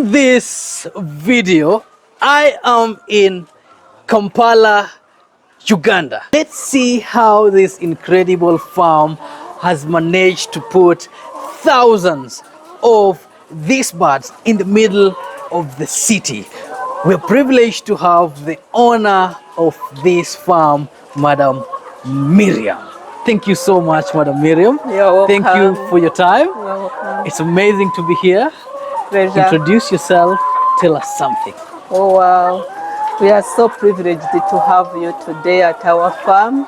In this video, I am in Kampala, Uganda. Let's see how this incredible farm has managed to put thousands of these birds in the middle of the city. We're privileged to have the owner of this farm, Madam Miriam. Thank you so much, Madam Miriam. You're welcome. Thank you for your time. You're welcome. It's amazing to be here. Pleasure. Introduce yourself, tell us something. Oh wow, we are so privileged to have you today at our farm,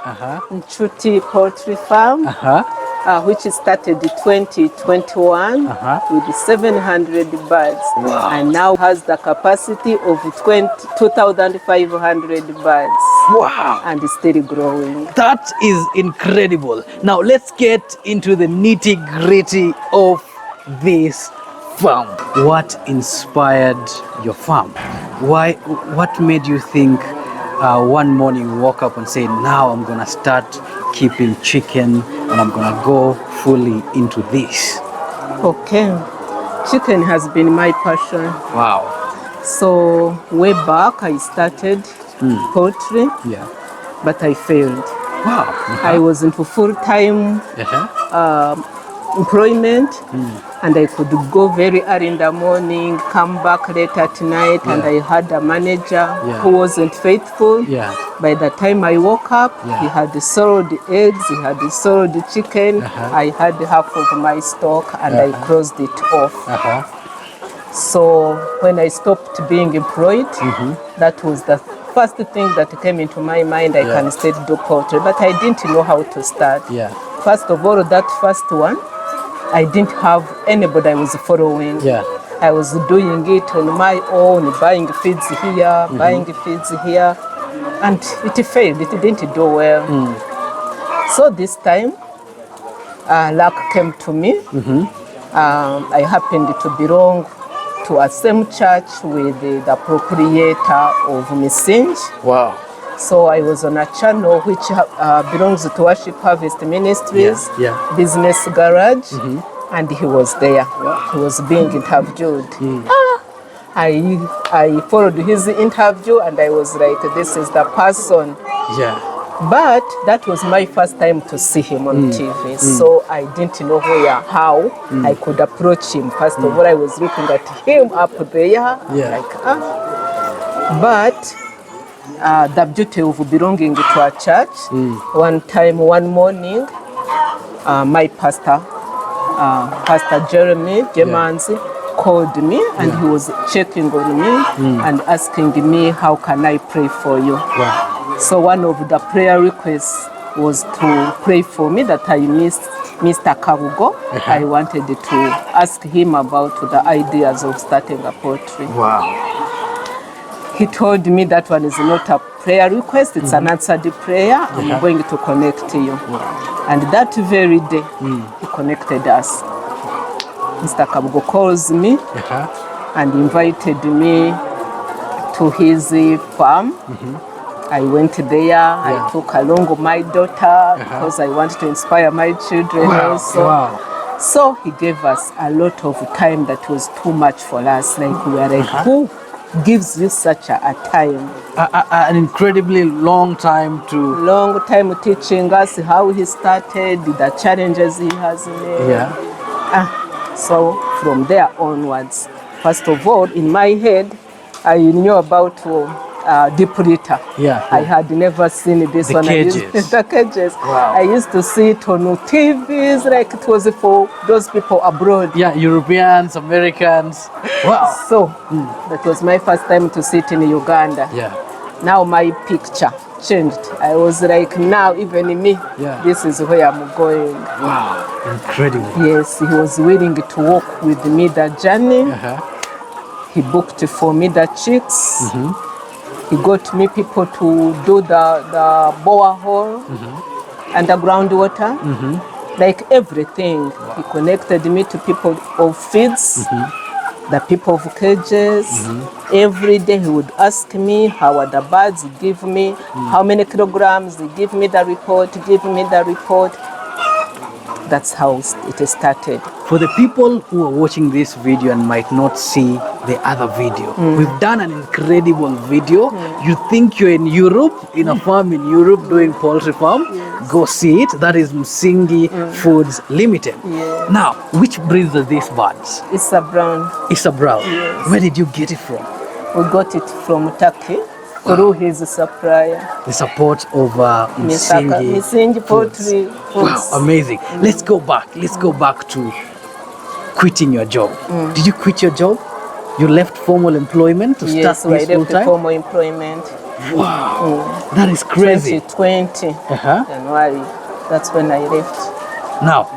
Nchuti Poultry Farm, which started in 2021 with 700 birds, and now has the capacity of 2,500 birds. Wow! And it's still growing. That is incredible. Now let's get into the nitty-gritty of this farm. What inspired your farm? What made you think one morning you woke up and said, now I'm gonna start keeping chicken and I'm gonna go fully into this? Okay, chicken has been my passion. Wow. So way back I started poultry, but I failed. Wow. I was into full-time employment, and I could go very early in the morning, come back late at night, and I had a manager who wasn't faithful. By the time I woke up, he had sold eggs, he had sold chicken, I had half of my stock, and I closed it off. So when I stopped being employed, that was the first thing that came into my mind. I can still do poultry, but I didn't know how to start. First of all, that first one, I didn't have anybody I was following. I was doing it on my own, buying feeds here, buying feeds here, and it failed. It didn't do well. So this time, luck came to me. I happened to belong to a same church with the proprietor of Misngi. Wow. So I was on a channel which belongs to Worship Harvest Ministries, Business Garage, and he was there. He was being interviewed. I followed his interview and I was like, this is the person. But that was my first time to see him on TV, so I didn't know how I could approach him. First of all, I was looking at him up there, But the beauty of belonging to a church, one morning, my pastor, Pastor Jeremy Jemanzi, called me and he was checking on me and asking me, how can I pray for you? So one of the prayer requests was to pray for me that I missed Mr. Kabugo. I wanted to ask him about the ideas of starting a poultry. He told me that one is not a prayer request, it's an answered prayer. I'm going to connect you. And that very day, he connected us. Mr. Kabugo calls me and invited me to his farm. I went there, I took along my daughter because I wanted to inspire my children also. So he gave us a lot of time that was too much for us. Like we were like, who gives you such a time? An incredibly long time teaching us how he started, the challenges he has made. So from there onwards, first of all, in my head, I knew about deep litter. I had never seen this one. The cages. I used to see it on TVs, like it was for those people abroad. Europeans, Americans. Wow. So that was my first time to see it in Uganda. Now my picture changed. I was like, now even me, this is where I'm going. Wow, incredible. Yes, he was willing to walk with me the journey. He booked for me the chicks. He got me people to do the borehole, underground water, like everything. He connected me to people of feeds, the people of cages. Every day he would ask me how are the birds, give me how many kilograms, give me the report, That's how it started. For the people who are watching this video and might not see the other video, we've done an incredible video. You think you're in Europe, in a farm in Europe doing poultry farm, go see it. That is Misngi Foods Limited. Yes. Now, which breeds are these birds? It's a brown. It's a brown. Yes. Where did you get it from? We got it from Turkey through his supplier. The support of Misngi Misngi Poultry Foods. Wow, amazing. Let's go back. Let's go back to quitting your job. Did you quit your job? You left formal employment to Yes, start this I full left time? formal employment. Wow, that is crazy. 2020, January. That's when I left. Now,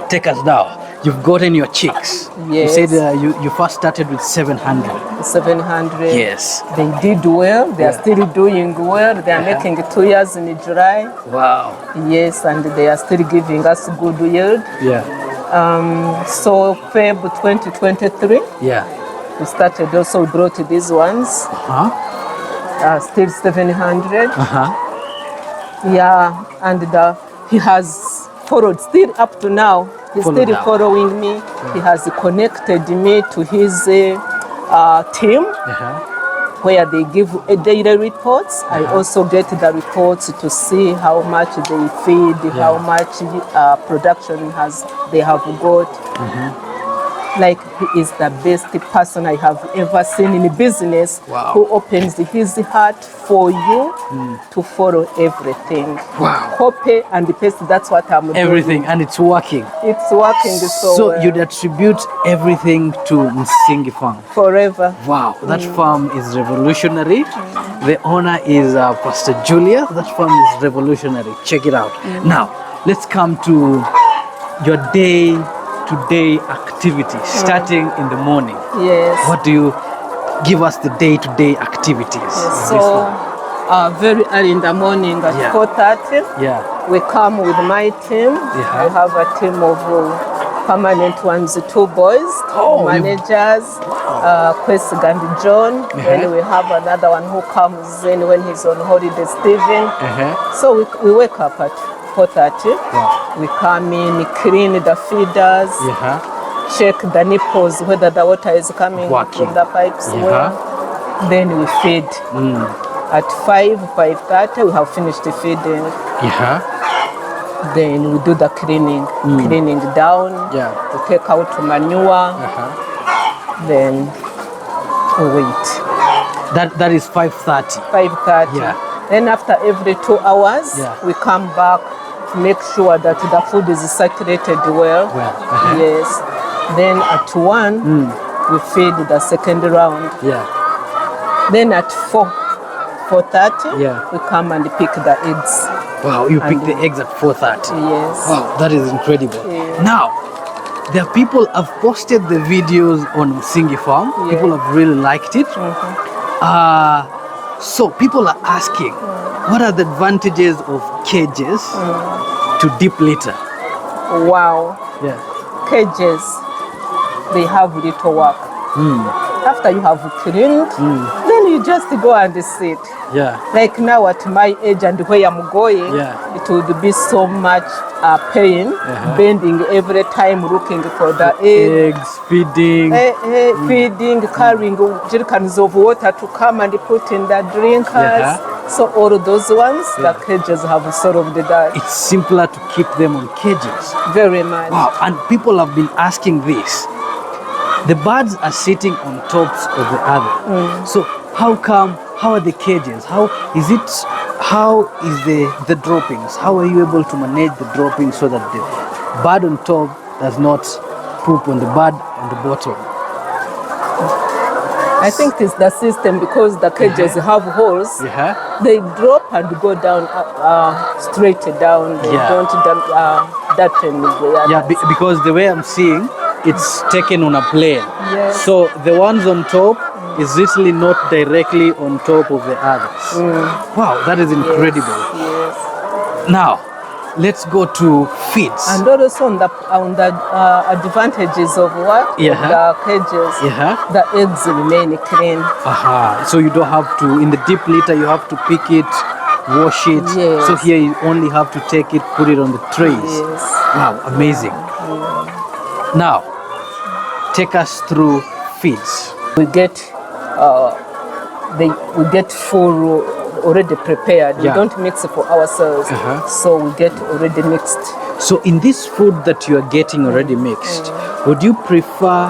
take us down. You've gotten your chicks. Yes. You said you first started with 700. 700. Yes. They did well. They are Yeah. still doing well. They are making 2 years in July. Wow. Yes, and they are still giving us good yield. Yeah. So Feb 2023, Yeah. we started also, we brought these ones, still 700. Yeah, and he has followed still up to now. He's Followed still up. following me. He has connected me to his team, where they give daily reports. I also get the reports to see how much they feed, how much production they have got. Like, he is the best person I have ever seen in business. Wow. Who opens his heart for you to follow everything. Wow. Copy and paste, that's what I'm doing. Everything, and it's working. It's working so well. you'd attribute everything to Misngi Farm. Forever. Wow, that farm is revolutionary. The owner is Pastor Julia. That farm is revolutionary. Check it out. Now, let's come to your day-to-day activities, starting in the morning. Yes. What do you give us the day-to-day activities? of this So, farm? very early in the morning at Yeah. 4:30, Yeah. we come with my team. Yeah. I have a team of permanent ones, 2 boys, Oh, managers, Kwesig and John. Then we have another one who comes in when he's on holiday, Stephen. So we wake up at 4:30. Wow. We come in, clean the feeders, check the nipples, whether the water is coming Working. from the pipes well. Then we feed. At 5:30, we have finished the feeding. Then we do the cleaning down. Yeah. We take out manure. Then we wait. That is 5:30. 5:30. Yeah. Then after every 2 hours, Yeah. we come back to make sure that the food is saturated well. Yes. Then at 1, we feed the second round. Yeah. Then at 4:30, we come and pick the eggs. Wow, you pick the eggs at 4:30. Yes. Wow, that is incredible. Yeah. Now, there are people have posted the videos on Misngi Farm. Yeah. People have really liked it. So people are asking, what are the advantages of cages to deep litter? Wow. Yeah. Cages, they have little work. After you have cleaned, then you just go and sit. Yeah. Like now at my age and where I'm going, Yeah. it would be so much pain, bending every time looking for the egg. Eggs, feeding. Feeding, carrying jerrycans of water to come and put in the drinkers. So all those ones, the cages have solved that. It's simpler to keep them on cages. Very much. Wow, and people have been asking this. The birds are sitting on tops of the other. So how are the cages? How is the droppings? How are you able to manage the droppings so that the bird on top does not poop on the bird on the bottom? I think it's the system, because the cages have holes. They drop and go down, straight down. They don't darten. Because the way I'm seeing, it's taken on a plane. Yes. So the ones on top is literally not directly on top of the others. Wow, that is incredible. Yes. Now, let's go to feeds. And also on the advantages of what? The cages. The eggs remain clean. So you don't have to, in the deep litter, you have to pick it, wash it. Yes. So here you only have to take it, put it on the trays. Yes. Wow, amazing. Now, take us through feeds. We get we get full already prepared. We Yeah. don't mix it for ourselves, so we get already mixed. So in this food that you are getting already mixed, would you prefer,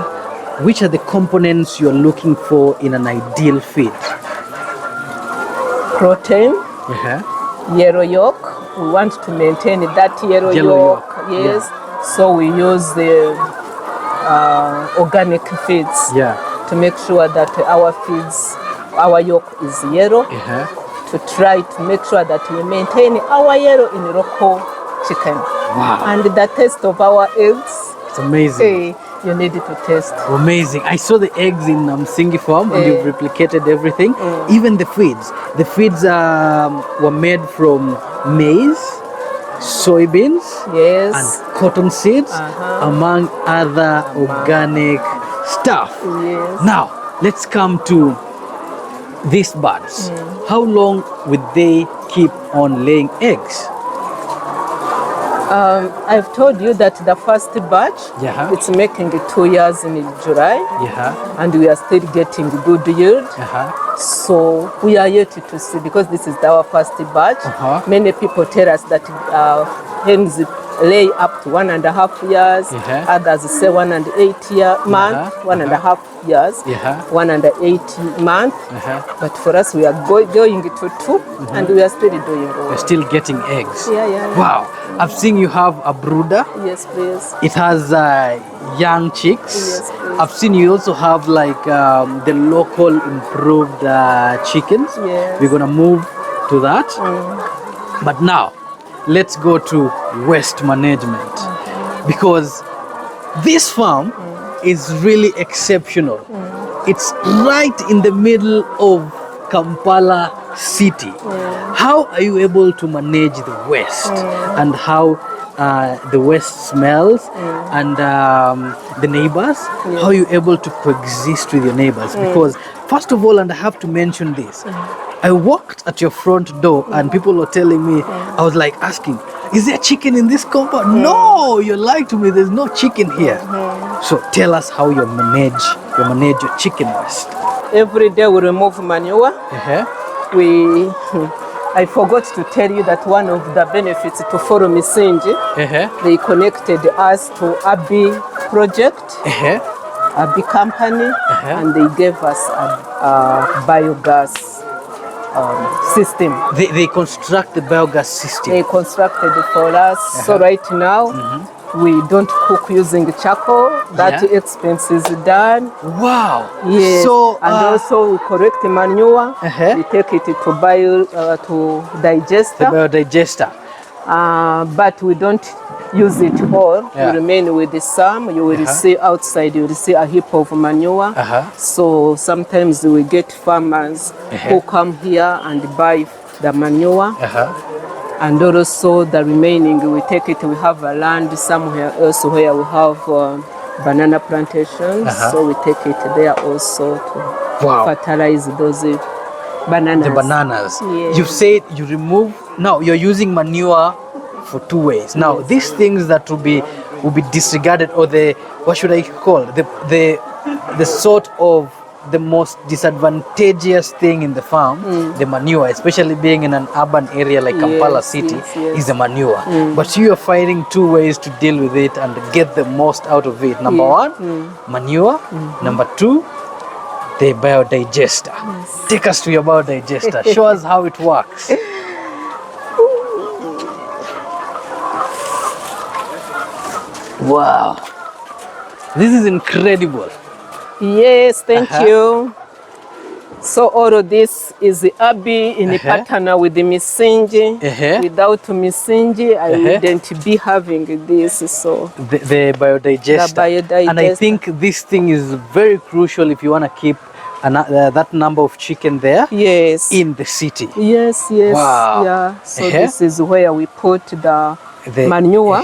which are the components you're looking for in an ideal feed? Protein, Uh-huh. yellow yolk. We want to maintain that yellow yolk. Yes. Yeah. So we use the organic feeds Yeah. to make sure that our feeds, our yolk is yellow. Uh-huh. To try to make sure that we maintain our yellow in local chicken. Wow. And the taste of our eggs, It's amazing. you need to taste. Amazing. I saw the eggs in Misngi Farm and you've replicated everything. Even the feeds. The feeds were made from maize, soybeans, Yes. and cotton seeds, among other organic stuff. Yes. Now, let's come to these birds. How long would they keep on laying eggs? I've told you that the first batch, Yeah. it's making 2 years in July, Yeah. and we are still getting good yield. So we are yet to see, because this is our first batch. Many people tell us that hens lay up to 1.5 years. Others say 1.8 months, 1.5 years, 1.8 months. But for us, we are going to 2, and we are still doing well. We're still getting eggs. Yeah. Wow. I've seen you have a brooder. Yes, please. It has young chicks. Yes, please. I've seen you also have like the local improved chickens. Yes. We're gonna move to that. But now, let's go to waste management, because this farm is really exceptional. It's right in the middle of Kampala City. How are you able to manage the waste and how the waste smells and the neighbors? How are you able to coexist with your neighbors? Because first of all, and I have to mention this, I walked at your front door and people were telling me, I was like asking, is there chicken in this compound? No, you lied to me, there's no chicken here. So tell us how you manage your chicken waste. Every day we remove manure. I forgot to tell you that one of the benefits to follow Misngi, they connected us to ABI project, ABI company, and they gave us a biogas system. They construct the biogas system. They constructed it for us. So right now, we don't cook using charcoal. That expense is done. Wow. Yes. So, and also we collect manure. We take it to digester. The biodigester. But we don't use it all. Yeah. We remain with some. You will see outside, you will see a heap of manure. So sometimes we get farmers who come here and buy the manure. And also the remaining, we take it, we have a land somewhere else where we have banana plantations. So we take it there also to fertilize those bananas. The bananas. Yes. You said you remove, now you're using manure for 2 ways. Now these things that will be disregarded, or the, what should I call, the sort of the most disadvantageous thing in the farm, the manure, especially being in an urban area like Kampala City, is the manure. But you are finding 2 ways to deal with it and get the most out of it. Number 1, manure. Number 2, the biodigester. Take us to your biodigester. Show us how it works. Wow. This is incredible. Yes, thank you. So all of this is the ABI in partner with the Misngi. Without Misngi, I wouldn't be having this. So the biodigester. The biodigester. And I think this thing is very crucial if you want to keep that number of chicken there. Yes. In the city. Yes. Wow. Yeah. So this is where we put the manure.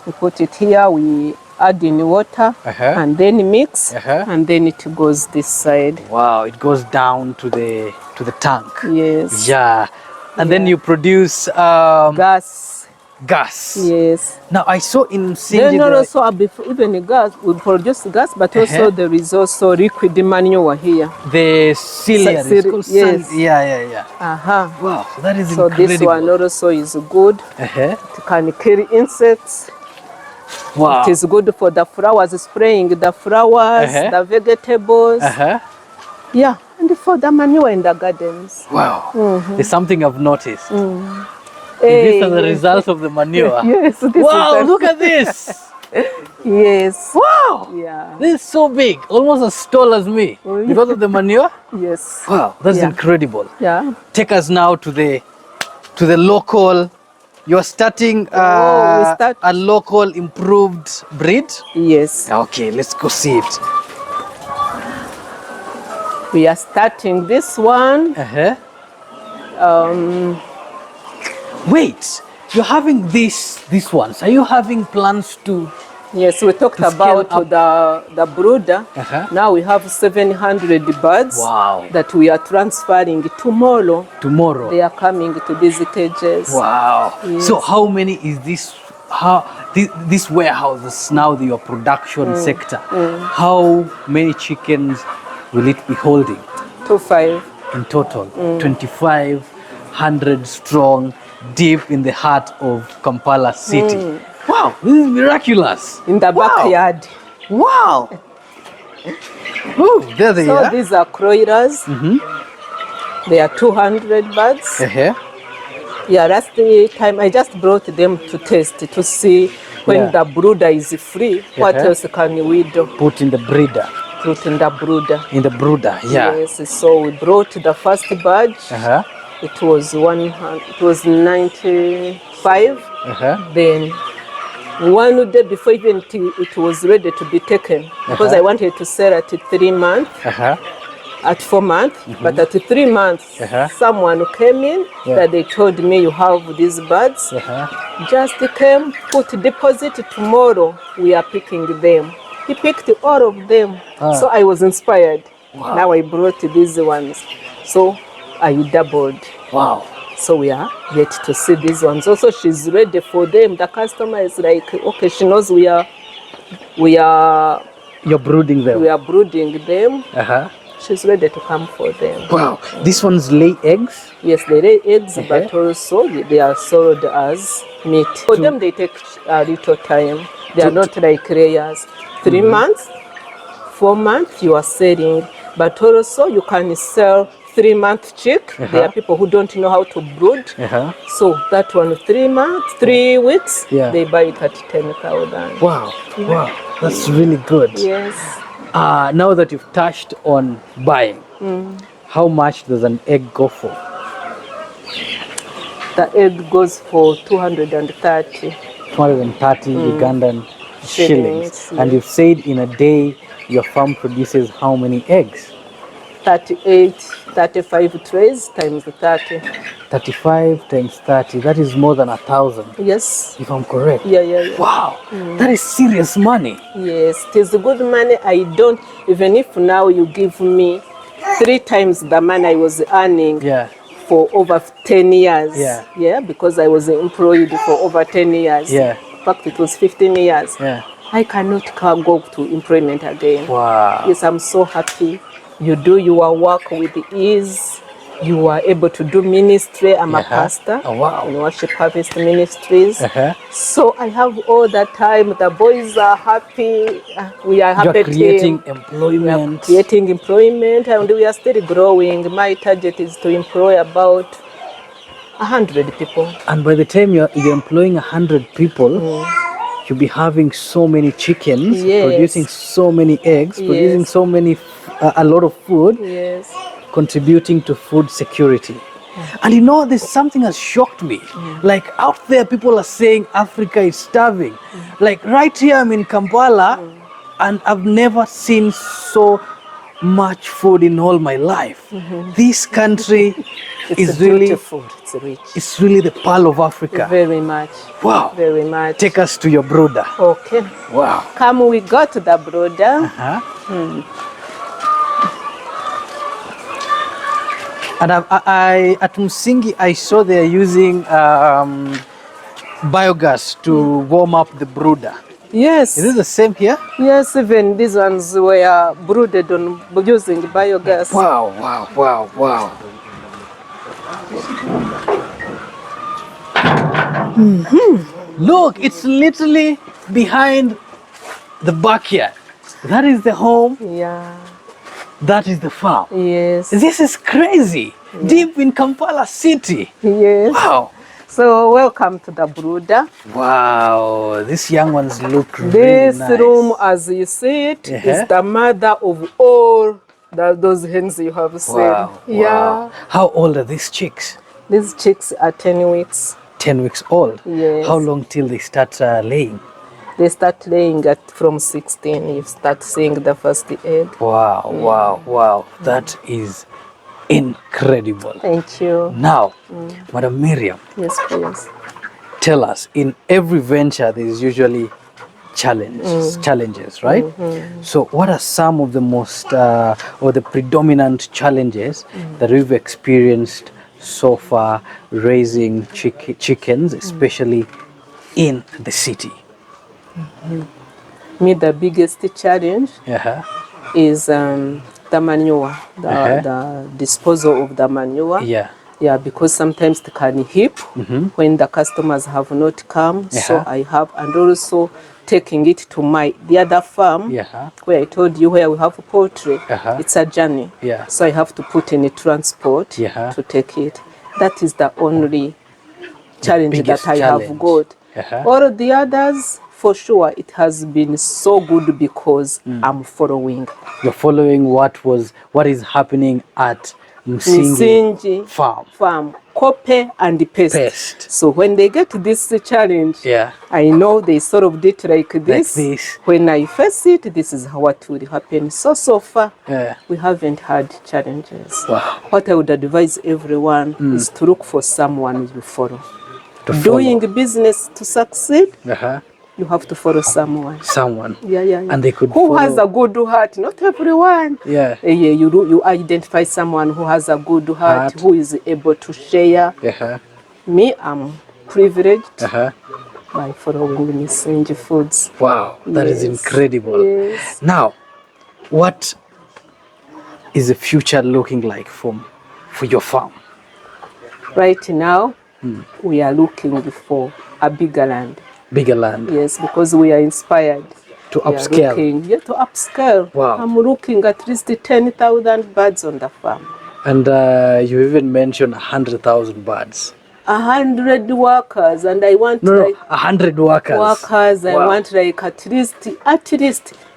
We put it here. We add in water and then mix, and then it goes this side. Wow, it goes down to the tank. Yes. Yeah. And then you produce gas. gas. Yes. Now I saw in Then Misngi there. also even gas, we produce gas, but also there is also liquid manure here. The ciliary, it's called Yes. sand. Yeah. Wow, that is So incredible. this one also is good. It can kill insects. Wow. It is good for the flowers, spraying the flowers, the vegetables. Yeah, and for the manure in the gardens. Wow. There's something I've noticed. Hey, These are the results of the manure. Yes, this Wow, is look at this. Yes. Wow. Yeah. This is so big, almost as tall as me. Because of the manure? Yes. Wow, that's incredible. Yeah. Take us now to the local. You're starting we start. a local improved breed? Yes. Okay, let's go see it. We are starting this one. Wait, you're having these ones. Are you having plans to? Yes, we talked about the brooder. Now we have 700 birds. Wow. That we are transferring tomorrow. Tomorrow. They are coming to these cages. Wow. Yes. So how many is this? How this warehouse now your production sector? How many chickens will it be holding? 25. In total, 2,500 strong, deep in the heart of Kampala City. Wow, this is miraculous. In the backyard. Wow. Oh, there they are. So these are croilers. They are 200 birds. Yeah, last time I just brought them to test to see when the brooder is free, what else can we do? Put in the breeder. Put in the brooder. In the brooder, yeah. Yes, so we brought the first batch. It was 95. Then one day before even it was ready to be taken, because I wanted to sell at 3 months. At 4 months, but at 3 months, someone came in that they told me you have these birds. Just came, put deposit tomorrow. We are picking them. He picked all of them, so I was inspired. Wow. Now I brought these ones, so I doubled. Wow! So we are yet to see these ones. Also, she's ready for them. The customer is like, okay, she knows we are. You're brooding them. We are brooding them. She's ready to come for them. Wow. These ones lay eggs? Yes, they lay eggs, but also they are sold as meat. For them, they take a little time. They are not like layers. 3 months, 4 months, you are selling. But also, you can sell 3-month chick. There are people who don't know how to brood. So that one, 3 months, 3 weeks, they buy it at 10,000. Wow. Wow. That's really good. Yes. Now that you've touched on buying, how much does an egg go for? The egg goes for 230. 230 Ugandan shillings. And you've said in a day your farm produces how many eggs? 38, 35 trays times 30. 35 times 30, that is more than 1,000. Yes. If I'm correct. Yeah. Wow, that is serious money. Yes, it is good money. I don't, even if now you give me 3 times the money I was earning for over 10 years. Yeah, because I was employed for over 10 years. In fact, it was 15 years. I cannot go to employment again. Wow. Yes, I'm so happy. You do your work with ease. You are able to do ministry. I'm a pastor in Worship Harvest Ministries. So I have all the time. The boys are happy. We are happy. You're creating employment. We are creating employment, and we are still growing. My target is to employ about 100 people. And by the time you're employing 100 people, you'll be having so many chickens, producing so many eggs, producing so many, a lot of food, contributing to food security. And you know, there's something that shocked me. Like out there, people are saying Africa is starving. Like right here, I'm in Kampala, and I've never seen so much food in all my life. This country is really beautiful. It's rich. It's really the pearl of Africa. Very much. Wow. Very much. Take us to your brooder. Okay. Wow. Come, we go to the brooder. And I at Misngi, I saw they're using biogas to warm up the brooder. Yes. Is it the same here? Yes, even these ones were brooded on using biogas. Wow, wow, wow, wow. Look, it's literally behind the backyard. That is the home, Yeah. that is the farm. Yes. This is crazy. Deep in Kampala City. Yes. Wow. So welcome to the brooder. Wow, these young ones look really This nice. room, as you see it, is the mother of all those hens you have seen. Wow, Yeah. wow. How old are these chicks? These chicks are 10 weeks. 10 weeks old? Yes. How long till they start laying? They start laying at from 16. You start seeing the first egg. Wow, wow, wow. That is incredible. Thank you. Now, Madam Miriam, Yes, please. tell us, in every venture there is usually challenges, right? So what are some of the most or the predominant challenges that we've experienced so far raising chickens, especially in the city? Me, the biggest challenge is the manure, the disposal of the manure. Yeah. Yeah, because sometimes it can heap when the customers have not come. So I have, and also taking it to the other farm where I told you where we have poultry. It's a journey. Yeah. So I have to put in a transport to take it. That is the only challenge that I have got. All the others, for sure, it has been so good because I'm following. You're following what is happening at Misngi Farm. Copy and paste. So when they get this challenge, I know they solved it like this. When I face it, this is what will happen. So far, we haven't had challenges. Wow. What I would advise everyone is to look for someone you follow. Doing business to succeed, you have to follow someone. Yeah. And they could who has a good heart. Not everyone. Yeah. You identify someone who has a good heart, who is able to share. Me, I'm privileged by following Misngi Foods. Wow, that is incredible. Yes. Now, what is the future looking like for your farm? Right now, we are looking for a bigger land. Bigger land? Yes, because we are inspired. To upscale? To upscale. Wow. I'm looking at least 10,000 birds on the farm. And you even mentioned 100,000 birds. 100 workers, and I want 100 workers. I want like at least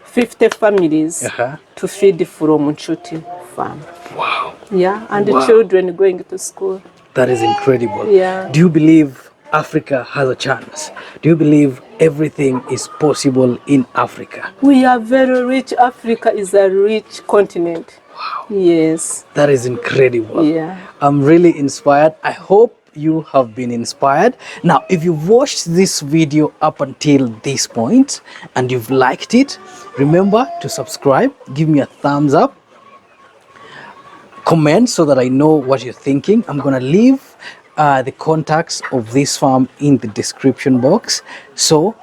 50 families to feed from Nchuti farm. Wow. Yeah, and the children going to school. That is incredible. Yeah. Do you believe Africa has a chance? Do you believe everything is possible in Africa? We are very rich. Africa is a rich continent. Wow. Yes. That is incredible. Yeah. I'm really inspired. I hope you have been inspired. Now, if you've watched this video up until this point and you've liked it, remember to subscribe, give me a thumbs up, comment so that I know what you're thinking. I'm gonna leave the contacts of this farm in the description box. So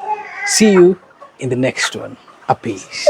see you in the next one. A peace.